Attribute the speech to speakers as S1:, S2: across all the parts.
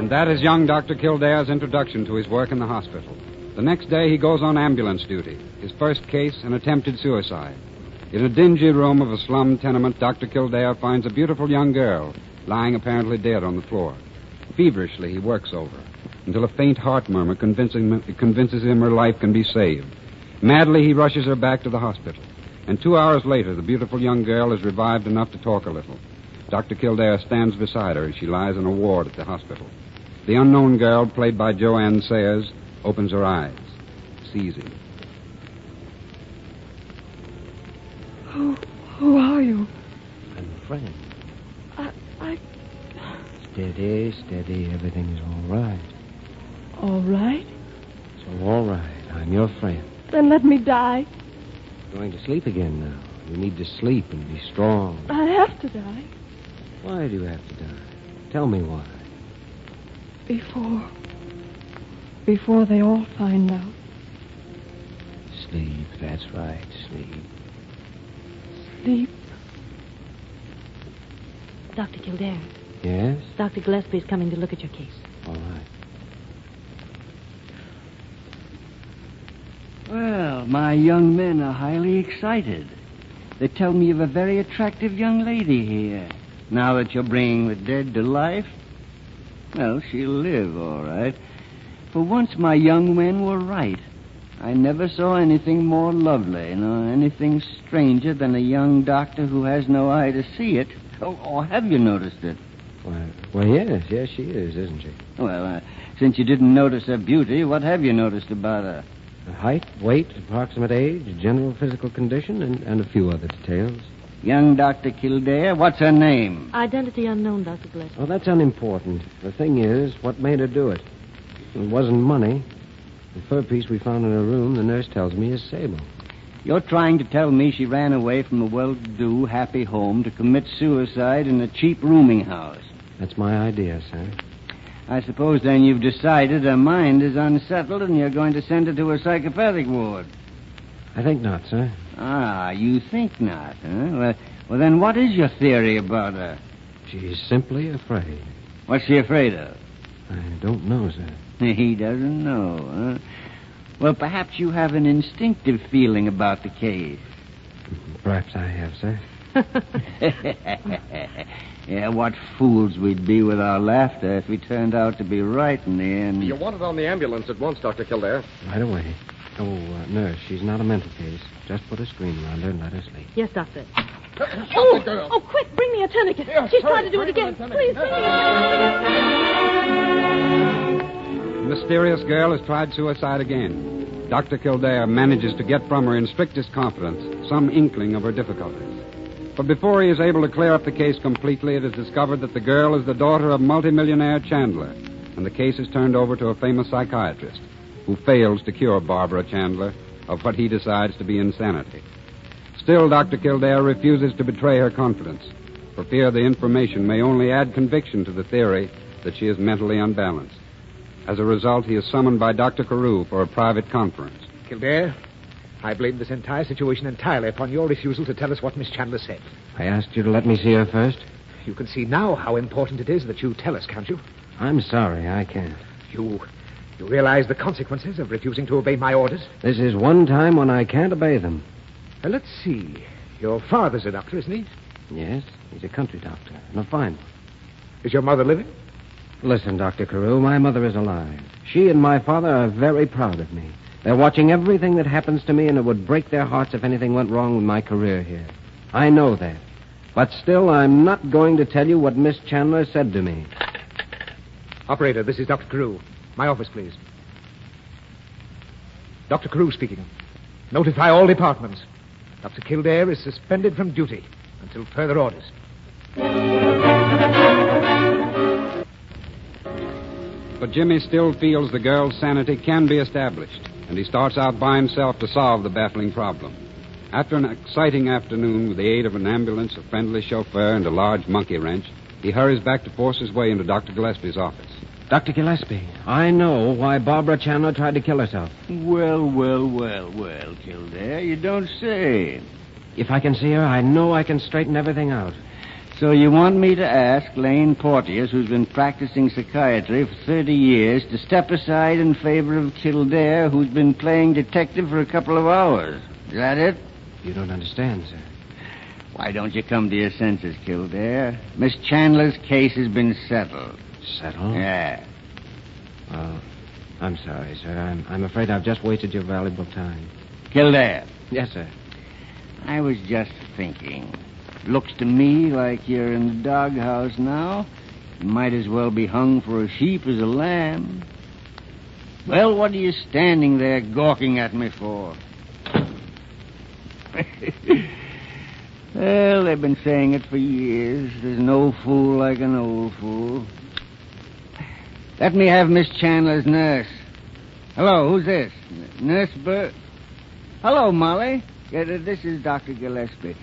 S1: And that is young Dr. Kildare's introduction to his work in the hospital. The next day, he goes on ambulance duty. His first case, an attempted suicide. In a dingy room of a slum tenement, Dr. Kildare finds a beautiful young girl lying apparently dead on the floor. Feverishly, he works over her until a faint heart murmur convinces him her life can be saved. Madly, he rushes her back to the hospital. And 2 hours later, the beautiful young girl is revived enough to talk a little. Dr. Kildare stands beside her as she lies in a ward at the hospital. The unknown girl, played by Joanne Sayers, opens her eyes, sees him.
S2: Who are you?
S3: I'm a friend.
S2: I...
S3: Steady, steady. Everything's all right.
S2: All right?
S3: So all right. I'm your friend.
S2: Then let me die.
S3: You're going to sleep again now. You need to sleep and be strong.
S2: I have to die.
S3: Why do you have to die? Tell me why.
S2: Before they all find out.
S3: Sleep, that's right, sleep.
S2: Sleep.
S4: Dr. Kildare.
S3: Yes?
S4: Dr. Gillespie's coming to look at your case.
S3: All right.
S5: Well, my young men are highly excited. They tell me you've a very attractive young lady here. Now that you're bringing the dead to life, well, she'll live, all right. For once my young men were right. I never saw anything more lovely, nor anything stranger than a young doctor who has no eye to see it. Or have you noticed it?
S3: Well, yes, she is, isn't she?
S5: Well, since you didn't notice her beauty, what have you noticed about her?
S3: Her height, weight, approximate age, general physical condition, and a few other details.
S5: Young Dr. Kildare, what's her name?
S4: Identity unknown, Dr. Gillespie.
S3: Oh, that's unimportant. The thing is, what made her do it? It wasn't money. The fur piece we found in her room, the nurse tells me, is sable.
S5: You're trying to tell me she ran away from a well-to-do, happy home to commit suicide in a cheap rooming house.
S3: That's my idea, sir.
S5: I suppose then you've decided her mind is unsettled and you're going to send her to a psychopathic ward.
S3: I think not, sir.
S5: Ah, you think not, huh? Well, then what is your theory about her?
S3: She's simply afraid.
S5: What's she afraid of?
S3: I don't know, sir.
S5: He doesn't know, huh? Well, perhaps you have an instinctive feeling about the case.
S3: Perhaps I have, sir.
S5: Yeah, what fools we'd be with our laughter if we turned out to be right in the end.
S6: You want it on the ambulance at once, Dr. Kildare.
S3: Right away. Oh, nurse, she's not a mental case. Just put a screen around her and let her sleep.
S4: Yes, doctor.
S2: Oh, quick, bring me a tourniquet. She's trying to do it again. Please, bring me a
S1: The mysterious girl has tried suicide again. Dr. Kildare manages to get from her in strictest confidence some inkling of her difficulties. But before he is able to clear up the case completely, it is discovered that the girl is the daughter of multimillionaire Chandler, and the case is turned over to a famous psychiatrist who fails to cure Barbara Chandler of what he decides to be insanity. Still, Dr. Kildare refuses to betray her confidence, for fear the information may only add conviction to the theory that she is mentally unbalanced. As a result, he is summoned by Dr. Carew for a private conference.
S7: Kildare, I blame this entire situation entirely upon your refusal to tell us what Miss Chandler said.
S3: I asked you to let me see her first.
S7: You can see now how important it is that you tell us, can't you?
S3: I'm sorry, I can't.
S7: You realize the consequences of refusing to obey my orders?
S3: This is one time when I can't obey them.
S7: Let's see. Your father's a doctor, isn't he?
S3: Yes, he's a country doctor, and a fine one.
S7: Is your mother living?
S3: Listen, Dr. Carew, my mother is alive. She and my father are very proud of me. They're watching everything that happens to me, and it would break their hearts if anything went wrong with my career here. I know that. But still, I'm not going to tell you what Miss Chandler said to me.
S7: Operator, this is Dr. Carew. My office, please. Dr. Carew speaking. Notify all departments. Dr. Kildare is suspended from duty until further orders.
S1: But Jimmy still feels the girl's sanity can be established, and he starts out by himself to solve the baffling problem. After an exciting afternoon with the aid of an ambulance, a friendly chauffeur, and a large monkey wrench, he hurries back to force his way into Dr. Gillespie's office.
S3: Dr. Gillespie, I know why Barbara Chandler tried to kill herself.
S5: Well, Kildare, you don't say.
S3: If I can see her, I know I can straighten everything out.
S5: So you want me to ask Lane Porteous, who's been practicing psychiatry for 30 years, to step aside in favor of Kildare, who's been playing detective for a couple of hours? Is that it?
S3: You don't understand, sir.
S5: Why don't you come to your senses, Kildare? Miss Chandler's case has been settled.
S3: Settled?
S5: Yeah.
S3: Well, I'm sorry, sir. I'm afraid I've just wasted your valuable time.
S5: Kildare.
S3: Yes, sir.
S5: I was just thinking. Looks to me like you're in the doghouse now. You might as well be hung for a sheep as a lamb. Well, what are you standing there gawking at me for? Well, they've been saying it for years. There's no fool like an old fool. Let me have Miss Chandler's nurse. Hello, who's this? Nurse Burt? Hello, Molly. Yeah, this is Dr. Gillespie.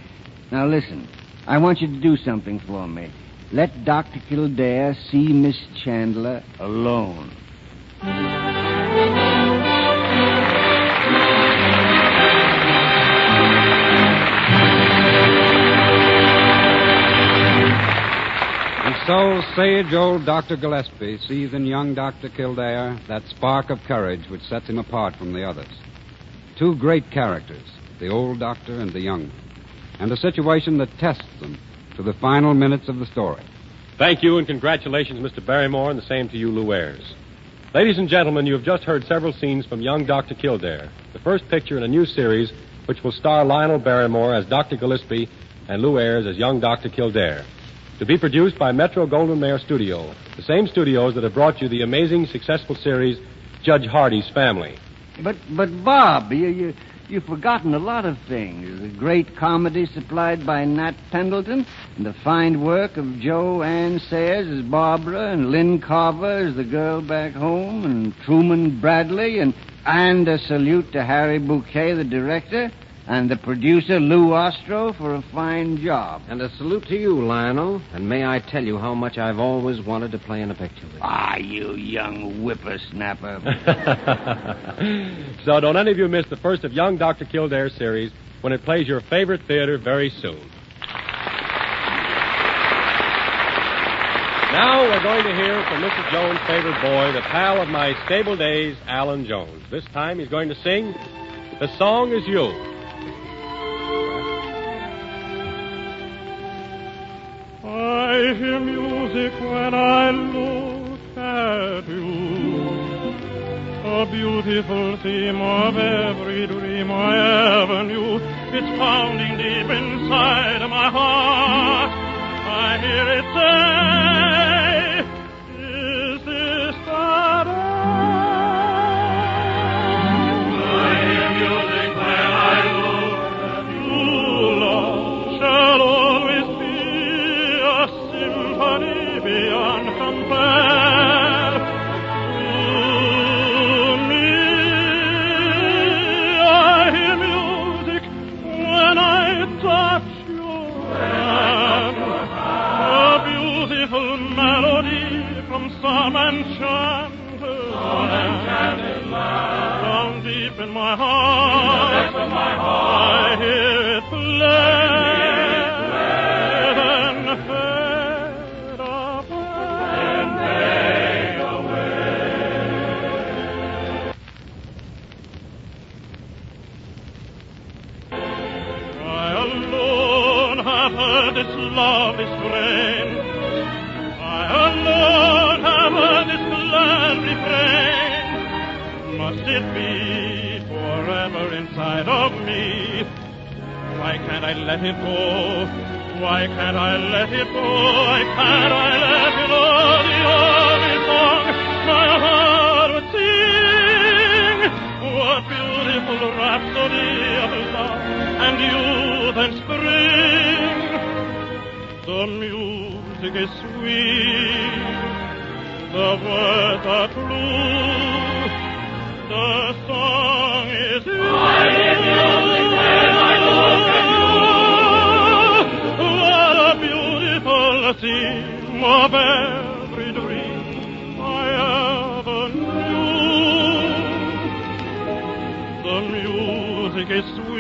S5: Now, listen. I want you to do something for me. Let Dr. Kildare see Miss Chandler alone.
S1: And so sage old Dr. Gillespie sees in young Dr. Kildare that spark of courage which sets him apart from the others. Two great characters, the old doctor and the young one, and a situation that tests them to the final minutes of the story.
S8: Thank you and congratulations, Mr. Barrymore, and the same to you, Lou Ayres. Ladies and gentlemen, you have just heard several scenes from young Dr. Kildare, the first picture in a new series which will star Lionel Barrymore as Dr. Gillespie and Lou Ayres as young Dr. Kildare. To be produced by Metro-Goldwyn-Mayer Studio, the same studios that have brought you the amazing, successful series Judge Hardy's Family.
S5: But Bob, you've forgotten a lot of things. The great comedy supplied by Nat Pendleton, and the fine work of Jo Ann Sayers as Barbara, and Lynn Carver as the girl back home, and Truman Bradley, and a salute to Harry Bouquet, the director, and the producer, Lou Ostro, for a fine job.
S3: And a salute to you, Lionel. And may I tell you how much I've always wanted to play in a picture with you.
S5: Ah, you young whippersnapper.
S8: So don't any of you miss the first of young Dr. Kildare's series when it plays your favorite theater very soon. Now we're going to hear from Mrs. Jones' favorite boy, the pal of my stable days, Allan Jones. This time he's going to sing The Song Is You.
S9: I hear music when I look at you, a beautiful theme of every dream I ever knew. It's pounding deep inside my heart. I hear it say, is this the day? I hear music when I look at you, love shall always be symphony beyond compare. To me, I hear music when I touch your hand. A beautiful melody from some enchanted land. Down deep in my heart, I hear it play. This lovely strain, I alone have heard this glad refrain. Must it be forever inside of me? Why can't I let it go? Why can't I let it go? Why can't I let it go? The only song my heart would sing. What beautiful rhapsody of love and youth and spring. The music is sweet, the words are true, the song is you. I hear music when I look at you. What a beautiful theme of every dream I ever knew. The music is sweet.